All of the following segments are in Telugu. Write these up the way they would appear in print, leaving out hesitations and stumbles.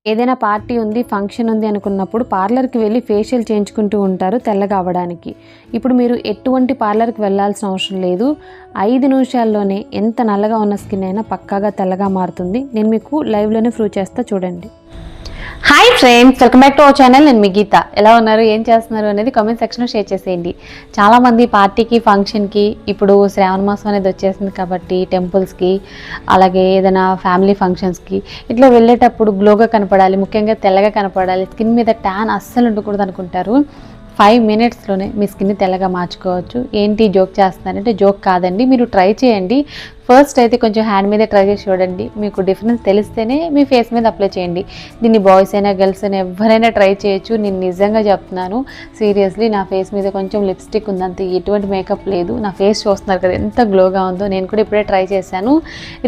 ఏదైనా పార్టీ ఉంది, ఫంక్షన్ ఉంది అనుకున్నప్పుడు పార్లర్కి వెళ్ళి ఫేషియల్ చేయించుకుంటూ ఉంటారు తెల్లగా అవ్వడానికి. ఇప్పుడు మీరు ఎటువంటి పార్లర్కి వెళ్ళాల్సిన అవసరం లేదు. 5 నిమిషాల్లోనే ఎంత నల్లగా ఉన్న స్కిన్ అయినా పక్కాగా తెల్లగా మారుతుంది. నేను మీకు లైవ్లోనే ప్రూవ్ చేస్తా చూడండి. Hi friends, welcome back to our channel. నేను మీ గీత. ఎలా ఉన్నారు, ఏం చేస్తున్నారు అనేది కామెంట్ సెక్షన్లో షేర్ చేసేయండి. చాలామంది పార్టీకి, ఫంక్షన్కి, ఇప్పుడు శ్రావణ మాసం అనేది వచ్చేసింది కాబట్టి టెంపుల్స్కి, అలాగే ఏదైనా ఫ్యామిలీ ఫంక్షన్స్కి ఇట్లా వెళ్ళేటప్పుడు గ్లోగా కనపడాలి, ముఖ్యంగా తెల్లగా కనపడాలి, స్కిన్ మీద ట్యాన్ అస్సలు ఉండకూడదు అనుకుంటారు. 5 మినిట్స్లోనే మీ స్కిన్ని తెల్లగా మార్చుకోవచ్చు. ఏంటి జోక్ చేస్తున్నారంటే, జోక్ కాదండి, మీరు ట్రై చేయండి. ఫస్ట్ అయితే కొంచెం హ్యాండ్ మీద ట్రై చేసి చూడండి. మీకు డిఫరెన్స్ తెలిస్తేనే మీ ఫేస్ మీద అప్లై చేయండి. దీన్ని బాయ్స్ అయినా గర్ల్స్ అయినా ఎవరైనా ట్రై చేయొచ్చు. నేను నిజంగా చెప్తున్నాను, సీరియస్లీ. నా ఫేస్ మీద కొంచెం లిప్స్టిక్ ఉంది, అంతే, ఎటువంటి మేకప్ లేదు. నా ఫేస్ చూస్తున్నారు కదా ఎంత గ్లోగా ఉందో. నేను కూడా ఇప్పుడే ట్రై చేశాను.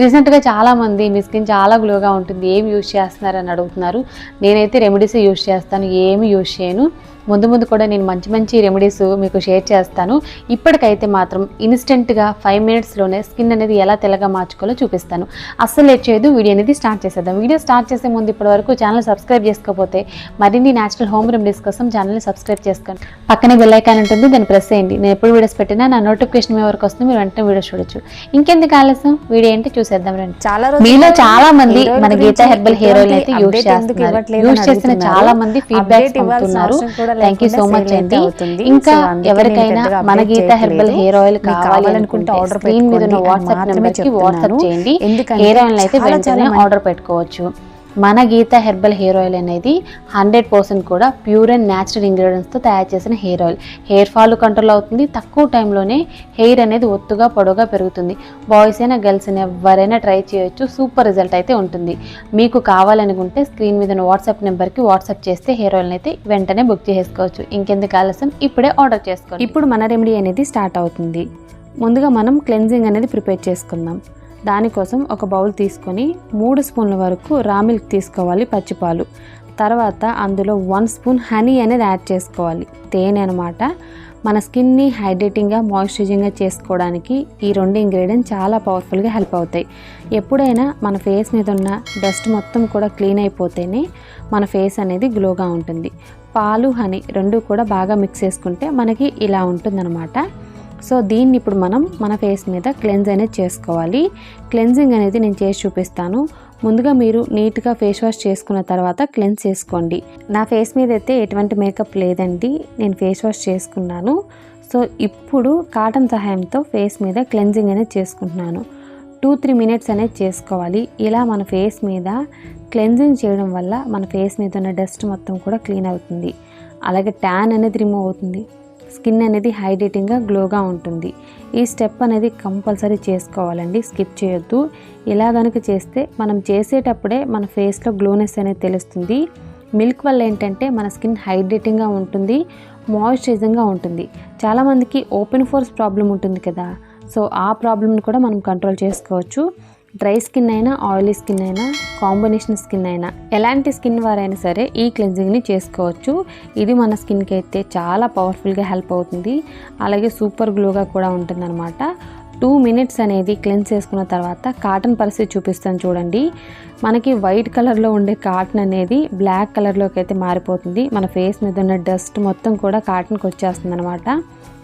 రీసెంట్గా చాలామంది మీ స్కిన్ చాలా గ్లోగా ఉంటుంది, ఏమి యూజ్ చేస్తున్నారని అడుగుతున్నారు. నేనైతే రెమెడీస్ యూజ్ చేస్తాను, ఏమి యూజ్ చేయను. ముందు కూడా నేను మంచి రెమెడీస్ మీకు షేర్ చేస్తాను. ఇప్పటికైతే మాత్రం ఇన్స్టెంట్గా 5 మినిట్స్లోనే స్కిన్ అనేది ఎలా తెల్లగా మార్చుకోవాలో చూపిస్తాను. అస్సలు లేట్ చేయదు, వీడియో అనేది స్టార్ట్ చేసేద్దాం. వీడియో స్టార్ట్ చేసే ముందు ఇప్పటివరకు ఛానల్ సబ్స్క్రైబ్ చేసుకోకపోతే మరిన్ని న్యాచురల్ హోమ్ రెమెడీస్ కోసం ఛానల్ని సబ్స్క్రైబ్ చేసుకోండి. పక్కనే బెల్ ఐకాన్ ఉంటుంది, దాన్ని ప్రెస్ చేయండి. నేను ఎప్పుడు వీడియోస్ పెట్టినా నా నోటిఫికేషన్ మీ వరకు వస్తుంది, మీరు వెంటనే వీడియో చూడొచ్చు. ఇంకెందుకు ఆలస్యం, వీడియో ఏంటి చూసేద్దాం రండి. మీలో చాలా మంది మన గీతా హెర్బల్ హెయిర్ ఆయిల్ అయితే యూజ్ చేస్తున్నారు. యూజ్ చేసిన చాలా మంది ఫీడ్బ్యాక్స్ పంపుతున్నారు. థ్యాంక్ యూ సో మచ్ అండి. ఇంకా ఎవరికైనా మన గీతా హెర్బల్ హెయిర్ ఆయిల్ కావాలనుకుంటే స్క్రీన్ మీద ఉన్న వాట్సాప్ నెంబర్ కి వాట్సాప్ చేయండి. హెయిర్ ఆయిల్ అయితే వెంటనే ఆర్డర్ పెట్టుకోవచ్చు. మన గీతా హెర్బల్ హెయిర్ ఆయిల్ అనేది 100% కూడా ప్యూర్ అండ్ న్యాచురల్ ఇంగ్రీడియంట్స్తో తయారు చేసిన hair oil. Hair fall control అవుతుంది, తక్కువ టైంలోనే హెయిర్ అనేది ఒత్తుగా పొడవుగా పెరుగుతుంది. బాయ్స్ అయినా గర్ల్స్ అయినా ఎవరైనా ట్రై చేయొచ్చు. సూపర్ రిజల్ట్ అయితే ఉంటుంది. మీకు కావాలనుకుంటే స్క్రీన్ మీద ఉన్న వాట్సాప్ నెంబర్కి వాట్సాప్ చేస్తే హెయిర్ ఆయిల్ని అయితే వెంటనే బుక్ చేసుకోవచ్చు. ఇంకెందుకు ఆలస్యం, ఇప్పుడే ఆర్డర్ చేసుకోండి. ఇప్పుడు మన రెమెడీ అనేది స్టార్ట్ అవుతుంది. ముందుగా మనం క్లెన్జింగ్ అనేది ప్రిపేర్ చేసుకుందాం. దానికోసం ఒక బౌల్ తీసుకొని 3 స్పూన్ల వరకు రా మిల్క్ తీసుకోవాలి, పచ్చిపాలు. తర్వాత అందులో 1 స్పూన్ హనీ అనేది యాడ్ చేసుకోవాలి, తేనె అనమాట. మన స్కిన్ని హైడ్రేటింగ్గా, మాయిశ్చరైజింగ్గా చేసుకోవడానికి ఈ 2 ఇంగ్రీడియంట్స్ చాలా పవర్ఫుల్గా హెల్ప్ అవుతాయి. ఎప్పుడైనా మన ఫేస్ మీద ఉన్న డస్ట్ మొత్తం కూడా క్లీన్ అయిపోతేనే మన ఫేస్ అనేది గ్లోగా ఉంటుంది. పాలు, హనీ 2 కూడా బాగా మిక్స్ చేసుకుంటే మనకి ఇలా ఉంటుందన్నమాట. సో దీన్ని ఇప్పుడు మనం మన ఫేస్ మీద క్లెన్స్ అనేది చేసుకోవాలి. క్లెన్జింగ్ అనేది నేను చేసి చూపిస్తాను. ముందుగా మీరు నీట్గా ఫేస్ వాష్ చేసుకున్న తర్వాత క్లెన్స్ చేసుకోండి. నా ఫేస్ మీద అయితే ఎటువంటి మేకప్ లేదండి, నేను ఫేస్ వాష్ చేసుకున్నాను. సో ఇప్పుడు కాటన్ సహాయంతో ఫేస్ మీద క్లెన్జింగ్ అనేది చేసుకుంటున్నాను. 2-3 మినిట్స్ అనేది చేసుకోవాలి. ఇలా మన ఫేస్ మీద క్లెన్జింగ్ చేయడం వల్ల మన ఫేస్ మీద ఉన్న డస్ట్ మొత్తం కూడా క్లీన్ అవుతుంది. అలాగే ట్యాన్ అనేది రిమూవ్ అవుతుంది. స్కిన్ అనేది హైడ్రేటింగ్గా, గ్లోగా ఉంటుంది. ఈ స్టెప్ అనేది కంపల్సరీ చేసుకోవాలండి, స్కిప్ చేయొద్దు. ఇలా కనుక చేస్తే మనం చేసేటప్పుడే మన ఫేస్లో గ్లోనెస్ అనేది తెలుస్తుంది. మిల్క్ వల్ల ఏంటంటే మన స్కిన్ హైడ్రేటింగ్గా ఉంటుంది, మాయిశ్చరైజింగ్గా ఉంటుంది. చాలామందికి ఓపెన్ పోర్స్ ప్రాబ్లం ఉంటుంది కదా, సో ఆ ప్రాబ్లమ్ని కూడా మనం కంట్రోల్ చేసుకోవచ్చు. డ్రై స్కిన్ అయినా, ఆయిలీ స్కిన్ అయినా, కాంబినేషన్ స్కిన్ అయినా, ఎలాంటి స్కిన్ వారైనా సరే ఈ క్లెన్జింగ్ని చేసుకోవచ్చు. ఇది మన స్కిన్కి అయితే చాలా పవర్ఫుల్గా హెల్ప్ అవుతుంది. అలాగే సూపర్ గ్లోగా కూడా ఉంటుందన్నమాట. 2 మినిట్స్ అనేది క్లెన్స్ చేసుకున్న తర్వాత కాటన్ పరిస్థితి చూపిస్తాను చూడండి. మనకి వైట్ కలర్లో ఉండే కాటన్ అనేది బ్లాక్ కలర్లోకి అయితే మారిపోతుంది. మన ఫేస్ మీద ఉన్న డస్ట్ మొత్తం కూడా కాటన్కి వచ్చేస్తుంది అనమాట.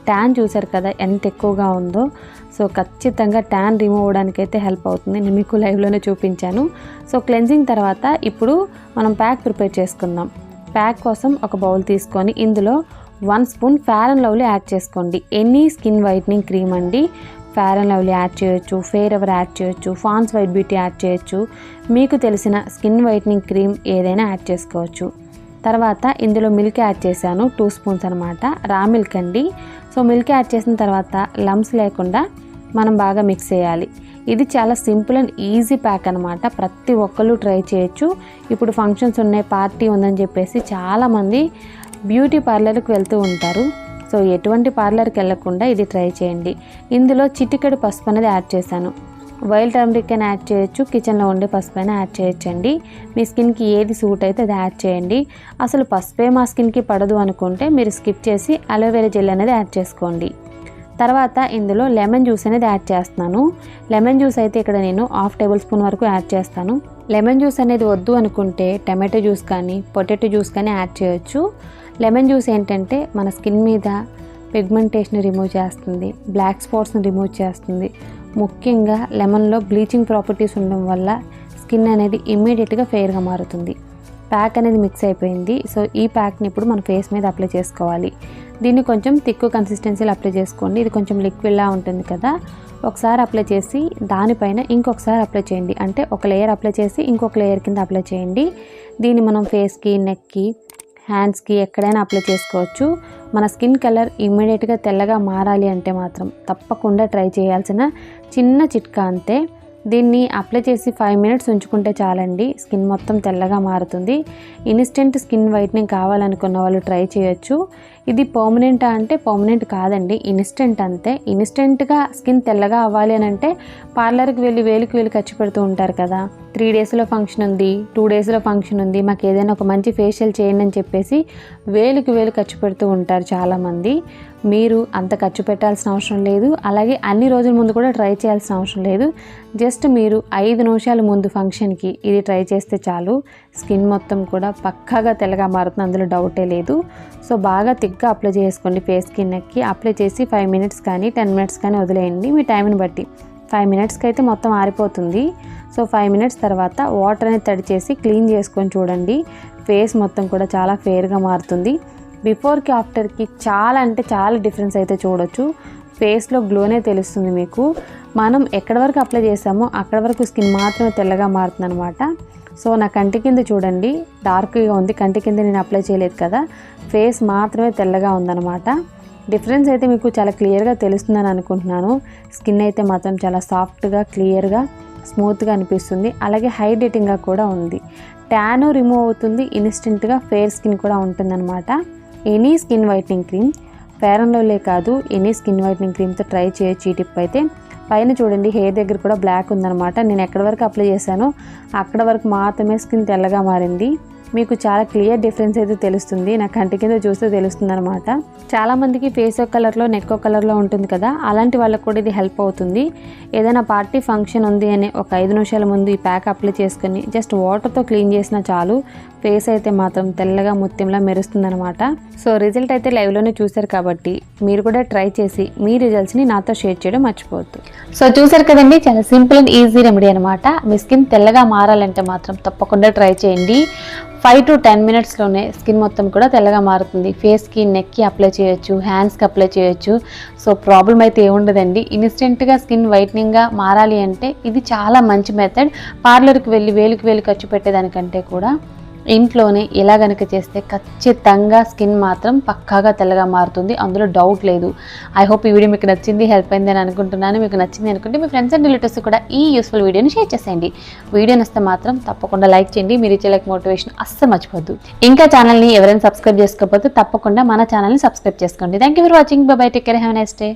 ట్యాన్ చూసారు కదా ఎంత ఎక్కువగా ఉందో. సో ఖచ్చితంగా ట్యాన్ రిమూవ్ అవ్వడానికి అయితే హెల్ప్ అవుతుంది. నేను మీకు లైవ్లోనే చూపించాను. సో క్లెన్జింగ్ తర్వాత ఇప్పుడు మనం ప్యాక్ ప్రిపేర్ చేసుకుందాం. ప్యాక్ కోసం ఒక బౌల్ తీసుకొని ఇందులో 1 spoon fair and lovely ad చేసుకోండి. ఎనీ స్కిన్ వైట్నింగ్ క్రీమ్ అండి. ఫెయిర్ అండ్ లవ్లీ యాడ్ చేయొచ్చు, ఫెయిర్ ఎవర్ యాడ్ చేయొచ్చు, పాండ్స్ వైట్ బ్యూటీ యాడ్ చేయొచ్చు. మీకు తెలిసిన స్కిన్ వైట్నింగ్ క్రీమ్ ఏదైనా యాడ్ చేసుకోవచ్చు. తర్వాత ఇందులో మిల్క్ యాడ్ చేశాను, 2 స్పూన్స్ అనమాట, రా మిల్క్ అండి. సో మిల్క్ యాడ్ చేసిన తర్వాత లమ్స్ లేకుండా మనం బాగా మిక్స్ చేయాలి. ఇది చాలా సింపుల్ అండ్ ఈజీ ప్యాక్ అనమాట. ప్రతి ఒక్కళ్ళు ట్రై చేయొచ్చు. ఇప్పుడు ఫంక్షన్స్ ఉన్నాయి, పార్టీ ఉందని చెప్పేసి చాలామంది బ్యూటీ పార్లర్కి వెళ్తూ ఉంటారు. సో ఎటువంటి పార్లర్కి వెళ్ళకుండా ఇది ట్రై చేయండి. ఇందులో చిటికెడు పసుపు అనేది యాడ్ చేశాను. వైల్డ్ టర్మరిక్ అయినా యాడ్ చేయొచ్చు, కిచెన్లో ఉండే పసుపు అయినా యాడ్ చేయొచ్చండి. మీ స్కిన్కి ఏది సూట్ అయితే అది యాడ్ చేయండి. అసలు పసుపే మా స్కిన్కి పడదు అనుకుంటే మీరు స్కిప్ చేసి అలోవెరా జెల్ అనేది యాడ్ చేసుకోండి. తర్వాత ఇందులో లెమన్ జ్యూస్ అనేది యాడ్ చేస్తున్నాను. లెమన్ జ్యూస్ అయితే ఇక్కడ నేను 1/2 టేబుల్ స్పూన్ వరకు యాడ్ చేస్తాను. లెమన్ జ్యూస్ అనేది వద్దు అనుకుంటే టమాటో జ్యూస్ కానీ పొటాటో జ్యూస్ కానీ యాడ్ చేయొచ్చు. లెమన్ జ్యూస్ ఏంటంటే మన స్కిన్ మీద పిగ్మెంటేషన్ రిమూవ్ చేస్తుంది, బ్లాక్ స్పాట్స్ని రిమూవ్ చేస్తుంది. ముఖ్యంగా లెమన్లో బ్లీచింగ్ ప్రాపర్టీస్ ఉండడం వల్ల స్కిన్ అనేది ఇమ్మీడియట్గా ఫెయిర్గా మారుతుంది. ప్యాక్ అనేది మిక్స్ అయిపోయింది. సో ఈ ప్యాక్ని ఇప్పుడు మన ఫేస్ మీద అప్లై చేసుకోవాలి. దీన్ని కొంచెం థిక్ కన్సిస్టెన్సీలో అప్లై చేసుకోండి. ఇది కొంచెం లిక్విడ్లా ఉంటుంది కదా, ఒకసారి అప్లై చేసి దానిపైన ఇంకొకసారి అప్లై చేయండి. అంటే ఒక లేయర్ అప్లై చేసి ఇంకొక లేయర్ కింద అప్లై చేయండి. దీన్ని మనం ఫేస్కి, నెక్కి, హ్యాండ్స్కి ఎక్కడైనా అప్లై చేసుకోవచ్చు. మన స్కిన్ కలర్ ఇమ్మీడియట్గా తెల్లగా మారాలి అంటే మాత్రం తప్పకుండా ట్రై చేయాల్సిన చిన్న చిట్కా అంతే. దీన్ని అప్లై చేసి 5 మినిట్స్ ఉంచుకుంటే చాలండి, స్కిన్ మొత్తం తెల్లగా మారుతుంది. ఇన్స్టెంట్ స్కిన్ వైట్నింగ్ కావాలనుకున్న వాళ్ళు ట్రై చేయొచ్చు. ఇది పర్మనెంటా అంటే పర్మనెంట్ కాదండి, ఇన్స్టెంట్ అంతే. ఇన్స్టెంట్గా స్కిన్ తెల్లగా అవ్వాలి అని అంటే పార్లర్కి వెళ్ళి వేలుకి వేలు ఖర్చు పెడుతూ ఉంటారు కదా. 3 డేస్లో ఫంక్షన్ ఉంది, 2 డేస్లో ఫంక్షన్ ఉంది, మాకు ఏదైనా ఒక మంచి ఫేషియల్ చేయండి అని చెప్పేసి వేలుకి వేలు ఖర్చు పెడుతూ ఉంటారు చాలామంది. మీరు అంత ఖర్చు పెట్టాల్సిన అవసరం లేదు, అలాగే అన్ని రోజుల ముందు కూడా ట్రై చేయాల్సిన అవసరం లేదు. జస్ట్ మీరు 5 నిమిషాల ముందు ఫంక్షన్కి ఇది ట్రై చేస్తే చాలు, స్కిన్ మొత్తం కూడా పక్కాగా తెల్లగా మారుతుంది, అందులో డౌటే లేదు. సో బాగా థిక్గా అప్లై చేసుకోండి ఫేస్కి, నెక్కి. అప్లై చేసి 5 మినిట్స్ కానీ 10 మినిట్స్ కానీ వదిలేయండి మీ టైంని బట్టి. 5 మినిట్స్కి అయితే మొత్తం ఆరిపోతుంది. సో 5 మినిట్స్ తర్వాత వాటర్ అనేది తడి చేసి క్లీన్ చేసుకొని చూడండి, ఫేస్ మొత్తం కూడా చాలా ఫెయిర్గా మారుతుంది. బిఫోర్కి ఆఫ్టర్కి చాలా అంటే చాలా డిఫరెన్స్ అయితే చూడొచ్చు. ఫేస్లో గ్లోనే తెలుస్తుంది మీకు. మనం ఎక్కడి వరకు అప్లై చేసామో అక్కడ వరకు స్కిన్ మాత్రమే తెల్లగా మారుతుంది అనమాట. సో నా కంటి కింద చూడండి డార్క్గా ఉంది, కంటి కింద నేను అప్లై చేయలేదు కదా, ఫేస్ మాత్రమే తెల్లగా ఉందన్నమాట. డిఫరెన్స్ అయితే మీకు చాలా క్లియర్గా తెలుస్తుందని అనుకుంటున్నాను. స్కిన్ అయితే మాత్రం చాలా సాఫ్ట్గా, క్లియర్గా, స్మూత్గా అనిపిస్తుంది. అలాగే హైడ్రేటింగ్గా కూడా ఉంది. ట్యాన్ రిమూవ్ అవుతుంది, ఇన్స్టెంట్గా ఫెయిర్ స్కిన్ కూడా ఉంటుందన్నమాట. Any skin whitening cream, fair and lovely కాదు, ఎనీ స్కిన్ వైట్నింగ్ క్రీమ్తో ట్రై చేయొచ్చు. ఈ టిప్ అయితే పైన చూడండి హెయిర్ దగ్గర కూడా బ్లాక్ ఉందన్నమాట. నేను ఎక్కడి వరకు అప్లై చేశానో అక్కడ వరకు మాత్రమే స్కిన్ తెల్లగా మారింది. మీకు చాలా క్లియర్ డిఫరెన్స్ అయితే తెలుస్తుంది, నా కంటి కింద చూస్తే తెలుస్తుంది అనమాట. చాలామందికి ఫేస్ ఒక కలర్లో, నెక్ ఒక కలర్లో ఉంటుంది కదా, అలాంటి వాళ్ళకు కూడా ఇది హెల్ప్ అవుతుంది. ఏదైనా పార్టీ ఫంక్షన్ ఉంది అని ఒక 5 నిమిషాల ముందు ఈ ప్యాక్ అప్లై చేసుకొని జస్ట్ వాటర్తో క్లీన్ చేసినా చాలు, ఫేస్ అయితే మాత్రం తెల్లగా ముత్యంలా మెరుస్తుందనమాట. సో రిజల్ట్ అయితే లైవ్లోనే చూశారు కాబట్టి మీరు కూడా ట్రై చేసి మీ రిజల్ట్స్ని నాతో షేర్ చేయడం మర్చిపోవద్దు. సో చూసారు కదండి, చాలా సింపుల్ అండ్ ఈజీ రెమెడీ అనమాట. మీ స్కిన్ తెల్లగా మారాలంటే మాత్రం తప్పకుండా ట్రై చేయండి. 5 to 10 మినిట్స్లోనే స్కిన్ మొత్తం కూడా తెల్లగా మారుతుంది. ఫేస్కి, నెక్కి అప్లై చేయొచ్చు, హ్యాండ్స్కి అప్లై చేయొచ్చు. సో ప్రాబ్లం అయితే ఏముండదండి. ఇన్స్టెంట్గా స్కిన్ వైట్నింగ్గా మారాలి అంటే ఇది చాలా మంచి మెథడ్. పార్లర్కి వెళ్ళి వేలుకి వేలు ఖర్చు పెట్టేదానికంటే కూడా ఇంట్లోనే ఇలా కనుక చేస్తే ఖచ్చితంగా స్కిన్ మాత్రం పక్కాగా తెల్లగా మారుతుంది, అందులో డౌట్ లేదు. ఐ హోప్ ఈ వీడియో మీకు నచ్చింది, హెల్ప్ అయింది అని అనుకుంటున్నాను. మీకు నచ్చింది అనుకుంటే మీ ఫ్రెండ్స్ అండ్ రిలేటివ్స్ కూడా ఈ యూస్ఫుల్ వీడియోని షేర్ చేసేయండి. వీడియో నచ్చితే మాత్రం తప్పకుండా లైక్ చేయండి. మీరు ఇచ్చే లైక్ మోటివేషన్ అస్సలు మర్చిపోద్దు. ఇంకా ఛానల్ని ఎవరైనా సబ్స్క్రైబ్ చేసుకోకపోతే తప్పకుండా మన ఛానల్ని సబ్స్క్రైబ్ చేసుకోండి. Thank you for watching. By by, take care, have a nice day.